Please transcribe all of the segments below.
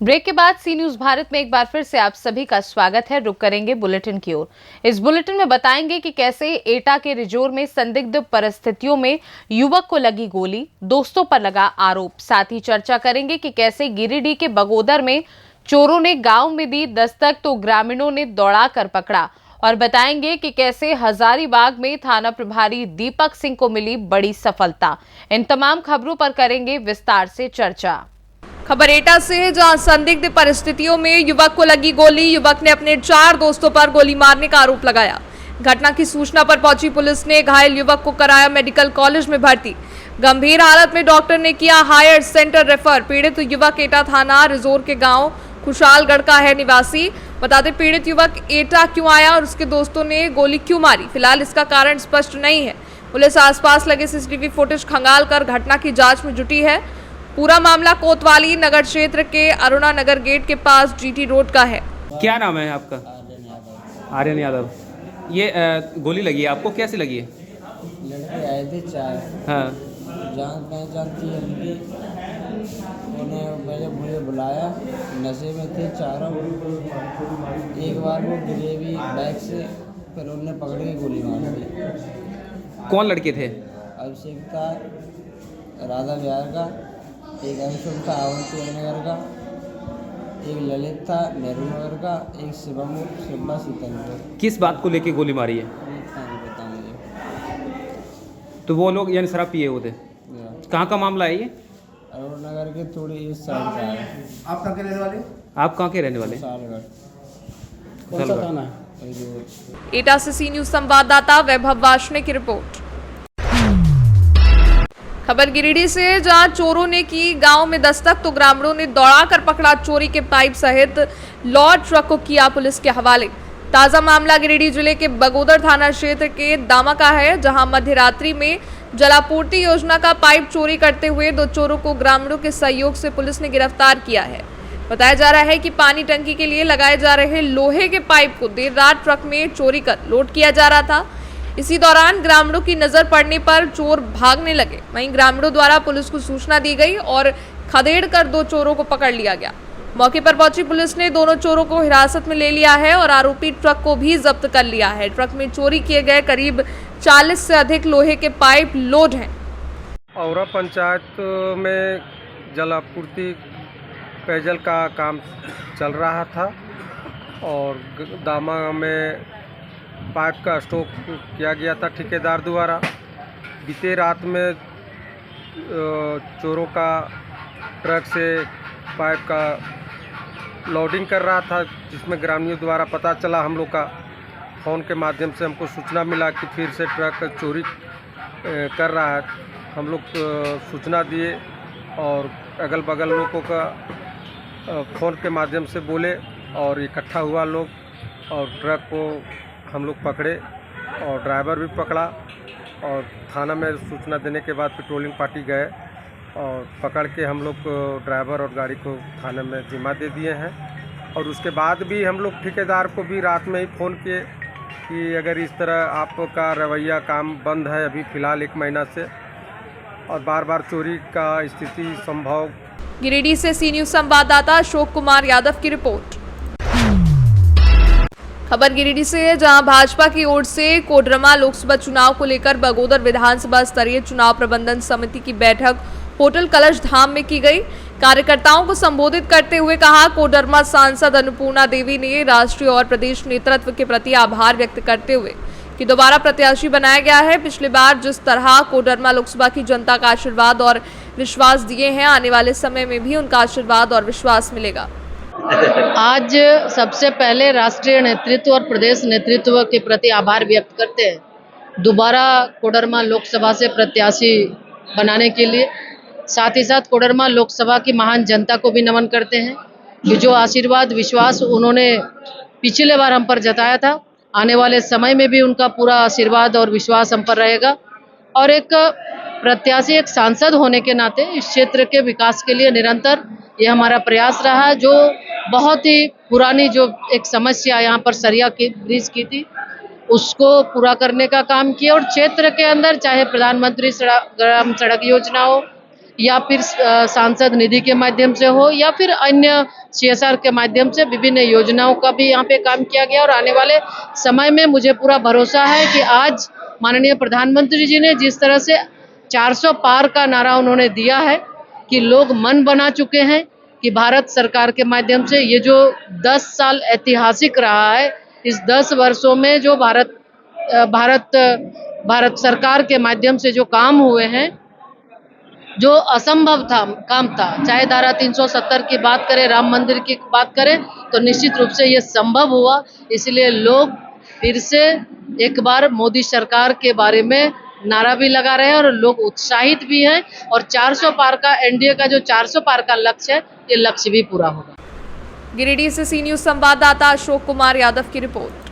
Break के बाद सी news Bharat में एक बार फिर से आप सभी का स्वागत है। रुक करेंगे बुलेटिन की ओर। इस बुलेटिन में बताएंगे कि कैसे एटा के रिजोर में संदिग्ध परिस्थितियों में युवक को लगी गोली, दोस्तों पर लगा आरोप। साथ ही चर्चा करेंगे कि कैसे गिरिडीह के बगोदर में चोरों ने गांव में दी दस्तक तो ग्रामीणों ने दौड़ा कर पकड़ा। और बताएंगे कि कैसे हजारीबाग में थाना प्रभारी दीपक सिंह को मिली बड़ी सफलता। इन तमाम खबरों पर करेंगे विस्तार से चर्चा। खबर एटा से, जहां संदिग्ध परिस्थितियों में युवक को लगी गोली। युवक ने अपने 4 दोस्तों पर गोली मारने का आरोप लगाया। घटना की सूचना पर पहुंची पुलिस ने घायल युवक को कराया मेडिकल कॉलेज में भर्ती। गंभीर हालत में डॉक्टर ने किया हायर सेंटर रेफर। पीड़ित युवक एटा थाना रिजोर के गांव खुशालगढ़ का है निवासी। बता दें, पीड़ित युवक एटा क्यों आया और उसके दोस्तों ने गोली क्यों मारी, फिलहाल इसका कारण स्पष्ट नहीं है। पुलिस आसपास लगे सीसीटीवी फुटेज खंगाल कर घटना की जांच में जुटी है। पूरा मामला कोतवाली नगर क्षेत्र के अरुणा नगर गेट के पास जीटी रोड का है। क्या नाम है आपका? आर्यन यादव। ये गोली लगी है आपको, कैसे लगी है? लड़के आए थे 4। हाँ। जान पहचान थी उनकी। उन्हें मुझे बुलाया, नशे में थे चारों। एक बार वो गिरे भी बाइक से, फिर उन्होंने पकड़ के गोली मार दी। कौन लड़के थे? अभिषेक था राधा विहार का, एक अंशुल था अवंती नगर का, एक ललित था नेहरू नगर का, एक शिवा सीतानगर। किस बात को लेके गोली मारी है? नहीं पता मुझे। तो वो लोग यानी शराब पिए हुए थे? कहाँ का मामला है ये? अरुण नगर के थोड़ी इस साइड का है। आप कहाँ के रहने वाले? आप कहाँ के रहने वाले? कौन सा थाना है? एटा से सी न्यूज संवाददाता वैभव वार्ष्णेय की रिपोर्ट। खबर गिरिडीह से, जहां चोरों ने की गांव में दस्तक तो ग्रामीणों ने दौड़ाकर पकड़ा। चोरी के पाइप सहित लॉड ट्रक को किया पुलिस के हवाले। ताजा मामला गिरिडीह जिले के बगोदर थाना क्षेत्र के दामा का है, जहां मध्य रात्रि में जलापूर्ति योजना का पाइप चोरी करते हुए 2 चोरों को ग्रामीणों के सहयोग से पुलिस ने गिरफ्तार किया है। बताया जा रहा है कि पानी टंकी के लिए लगाए जा रहे लोहे के पाइप को देर रात ट्रक में चोरी कर लोड किया जा रहा था। इसी दौरान ग्रामीणों की नजर पड़ने पर चोर भागने लगे। वहीं ग्रामीणों द्वारा पुलिस को सूचना दी गई और खदेड़ कर 2 चोरों को पकड़ लिया गया। मौके पर पहुंची पुलिस ने दोनों चोरों को हिरासत में ले लिया है और आरोपी ट्रक को भी जब्त कर लिया है। ट्रक में चोरी किए गए करीब 40 से अधिक लोहे के पाइप लोड हैं। औरा पंचायत में जलापूर्ति पेयजल का काम चल रहा था और दामा में पाइप का स्टॉक किया गया था ठेकेदार द्वारा। बीते रात में चोरों का ट्रक से पाइप का लोडिंग कर रहा था, जिसमें ग्रामीणों द्वारा पता चला। हम लोग का फ़ोन के माध्यम से हमको सूचना मिला कि फिर से ट्रक चोरी कर रहा है। हम लोग सूचना दिए और अगल बगल लोगों का फ़ोन के माध्यम से बोले और इकट्ठा हुआ लोग और ट्रक को हम लोग पकड़े और ड्राइवर भी पकड़ा और थाना में सूचना देने के बाद पेट्रोलिंग पार्टी गए और पकड़ के हम लोग ड्राइवर और गाड़ी को थाने में जिम्मा दे दिए हैं। और उसके बाद भी हम लोग ठेकेदार को भी रात में ही फ़ोन किए कि अगर इस तरह आपका रवैया काम बंद है अभी फ़िलहाल 1 महीना से और बार बार चोरी का स्थिति संभव। गिरिडीह से सी न्यूज संवाददाता अशोक कुमार यादव की रिपोर्ट। खबर गिरिडीह से है, जहां भाजपा की ओर से कोडरमा लोकसभा चुनाव को लेकर बगोदर विधानसभा स्तरीय चुनाव प्रबंधन समिति की बैठक होटल कलश धाम में की गई। कार्यकर्ताओं को संबोधित करते हुए कहा, कोडरमा सांसद अन्नपूर्णा देवी ने राष्ट्रीय और प्रदेश नेतृत्व के प्रति आभार व्यक्त करते हुए कि दोबारा प्रत्याशी बनाया गया है। पिछली बार जिस तरह कोडरमा लोकसभा की जनता का आशीर्वाद और विश्वास दिए हैं, आने वाले समय में भी उनका आशीर्वाद और विश्वास मिलेगा। आज सबसे पहले राष्ट्रीय नेतृत्व और प्रदेश नेतृत्व के प्रति आभार व्यक्त करते हैं दोबारा कोडरमा लोकसभा से प्रत्याशी बनाने के लिए। साथ ही साथ कोडरमा लोकसभा की महान जनता को भी नमन करते हैं कि जो आशीर्वाद विश्वास उन्होंने पिछले बार हम पर जताया था, आने वाले समय में भी उनका पूरा आशीर्वाद और विश्वास हम पर रहेगा। और एक प्रत्याशी, एक सांसद होने के नाते इस क्षेत्र के विकास के लिए निरंतर ये हमारा प्रयास रहा। जो बहुत ही पुरानी जो एक समस्या यहाँ पर सरिया की ब्रिज की थी, उसको पूरा करने का काम किया और क्षेत्र के अंदर चाहे प्रधानमंत्री ग्राम सड़क योजना हो या फिर सांसद निधि के माध्यम से हो या फिर अन्य CSR के माध्यम से विभिन्न योजनाओं का भी यहाँ पे काम किया गया। और आने वाले समय में मुझे पूरा भरोसा है कि आज माननीय प्रधानमंत्री जी ने जिस तरह से 400 पार का नारा उन्होंने दिया है कि लोग मन बना चुके हैं कि भारत सरकार के माध्यम से ये जो 10 साल ऐतिहासिक रहा है, इस 10 वर्षों में जो भारत सरकार के माध्यम से जो काम हुए हैं, जो असंभव काम था, चाहे धारा 370 की बात करें, राम मंदिर की बात करें, तो निश्चित रूप से ये संभव हुआ। इसलिए लोग फिर से एक बार मोदी सरकार के बारे में नारा भी लगा रहे हैं और लोग उत्साहित भी हैं। और 400 पार का NDA का जो 400 पार का लक्ष्य है, ये लक्ष्य भी पूरा होगा। गिरिडीह से सी न्यूज संवाददाता अशोक कुमार यादव की रिपोर्ट।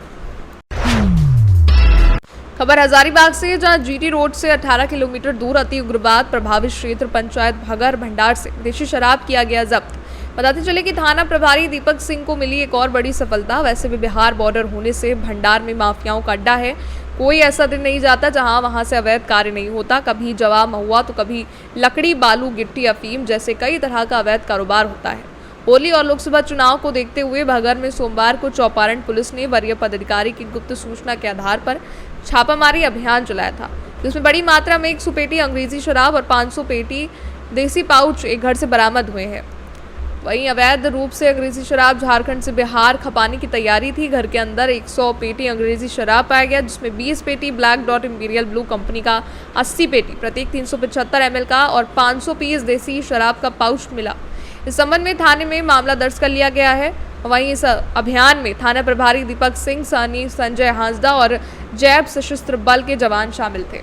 खबर हजारीबाग से, जहां GT रोड से 18 किलोमीटर दूर अति उग्रवाद प्रभावित क्षेत्र पंचायत भगर भंडार से देशी शराब किया गया जब्त। बताते चले कि थाना प्रभारी दीपक सिंह को मिली एक और बड़ी सफलता। वैसे भी बिहार बॉर्डर होने से भंडार में माफियाओं का अड्डा है। कोई ऐसा दिन नहीं जाता जहां वहां से अवैध कार्य नहीं होता। कभी जवा महुआ तो कभी लकड़ी, बालू, गिट्टी, अफीम जैसे कई तरह का अवैध कारोबार होता है। होली और लोकसभा चुनाव को देखते हुए भगर में सोमवार को चौपारण पुलिस ने वरीय पदाधिकारी की गुप्त सूचना के आधार पर छापामारी अभियान चलाया था, जिसमें बड़ी मात्रा में 100 पेटी अंग्रेजी शराब और 500 पेटी देसी पाउच एक घर से बरामद हुए हैं। वहीं अवैध रूप से अंग्रेजी शराब झारखंड से बिहार खपाने की तैयारी थी। घर के अंदर 100 पेटी अंग्रेजी शराब पाया गया, जिसमें 20 पेटी black dot imperial blue company का, 80 पेटी प्रत्येक 375 ml का और 500 पीस देसी शराब का पाउच मिला। इस संबंध में थाने में मामला दर्ज कर लिया गया है। वहीं इस अभियान में थाना प्रभारी दीपक सिंह, सानी, संजय हांसदा और जैब सशस्त्र बल के जवान शामिल थे।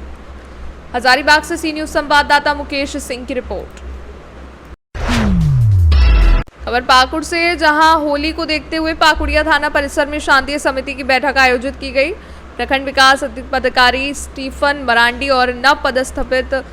हजारीबाग से सी न्यूज संवाददाता मुकेश सिंह की रिपोर्ट। खबर पाकुड़ से, जहां होली को देखते हुए पाकुड़िया थाना परिसर में शांति समिति की बैठक आयोजित की गई। प्रखंड विकास पदाधिकारी स्टीफन मरांडी और नव पदस्थापित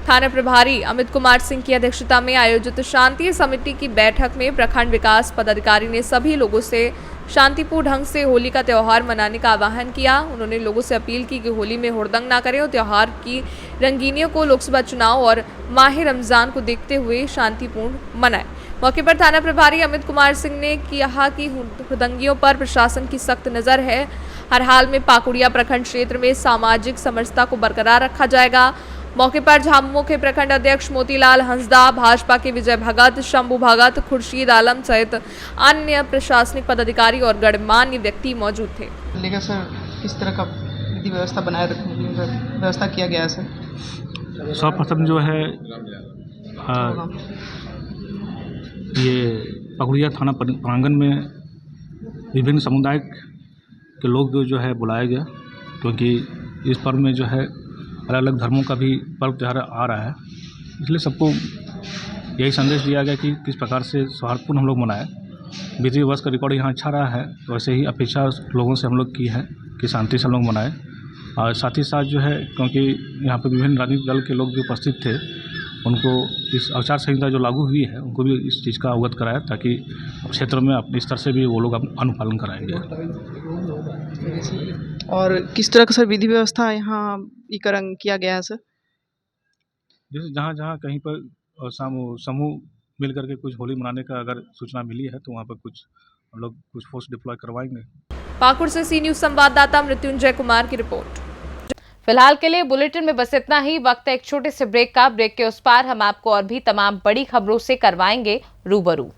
थाना प्रभारी अमित कुमार सिंह की अध्यक्षता में आयोजित शांति समिति की बैठक में प्रखंड विकास पदाधिकारी ने सभी लोगों से शांतिपूर्ण ढंग से होली का त्यौहार मनाने का आह्वान किया। उन्होंने लोगों से अपील की कि होली में हुड़दंग ना करें और त्यौहार की रंगीनियों को लोकसभा चुनाव और माह रमजान को देखते हुए शांतिपूर्ण मनाएं। मौके पर थाना प्रभारी अमित कुमार सिंह ने कहा कि हुड़दंगियों पर प्रशासन की सख्त नजर है। हर हाल में पाकुड़िया प्रखंड क्षेत्र में सामाजिक समरसता को बरकरार रखा जाएगा। मौके पर झामुमो के प्रखंड अध्यक्ष मोतीलाल हंसदा, भाजपा के विजय भगत, शंभू भगत, खुर्शीद आलम सहित अन्य प्रशासनिक पदाधिकारी और गणमान्य व्यक्ति मौजूद थे। लेकिन सर किस तरह का विधि व्यवस्था बनाए रखने व्यवस्था किया गया है सर? सर्वप्रथम जो है ये पकुड़िया थाना प्रांगण में विभिन्न समुदाय के लोग जो है बुलाया गया, क्योंकि इस पर्व में जो है अलग अलग धर्मों का भी पर्व त्यौहार आ रहा है। इसलिए सबको यही संदेश दिया गया कि किस प्रकार से सौहार्दपूर्ण हम लोग मनाएं। विधि व्यवस्था का रिकॉर्ड यहाँ अच्छा रहा है, वैसे ही अपेक्षा लोगों से हम लोग की है कि शांति से हम लोग मनाएं। और साथ ही साथ जो है, क्योंकि यहाँ पर विभिन्न राजनीतिक दल के लोग जो उपस्थित थे, उनको इस आचार संहिता जो लागू हुई है उनको भी इस चीज़ का अवगत कराया, ताकि क्षेत्र में अपने स्तर से भी वो लोग अनुपालन कराएंगे। और किस तरह का सर विधि व्यवस्था यहाँ किया गया है सर? जैसे जहाँ जहाँ कहीं पर समूह मिल करके कुछ होली मनाने का अगर सूचना मिली है तो वहाँ पर कुछ हम लोग कुछ फोर्स डिप्लॉय करवाएंगे। पाकुड़ से सी न्यूज संवाददाता मृत्युंजय कुमार की रिपोर्ट। फिलहाल के लिए बुलेटिन में बस इतना ही। वक्त है एक छोटे से ब्रेक का। ब्रेक के उस पार हम आपको और भी तमाम बड़ी खबरों से करवाएंगे रूबरू।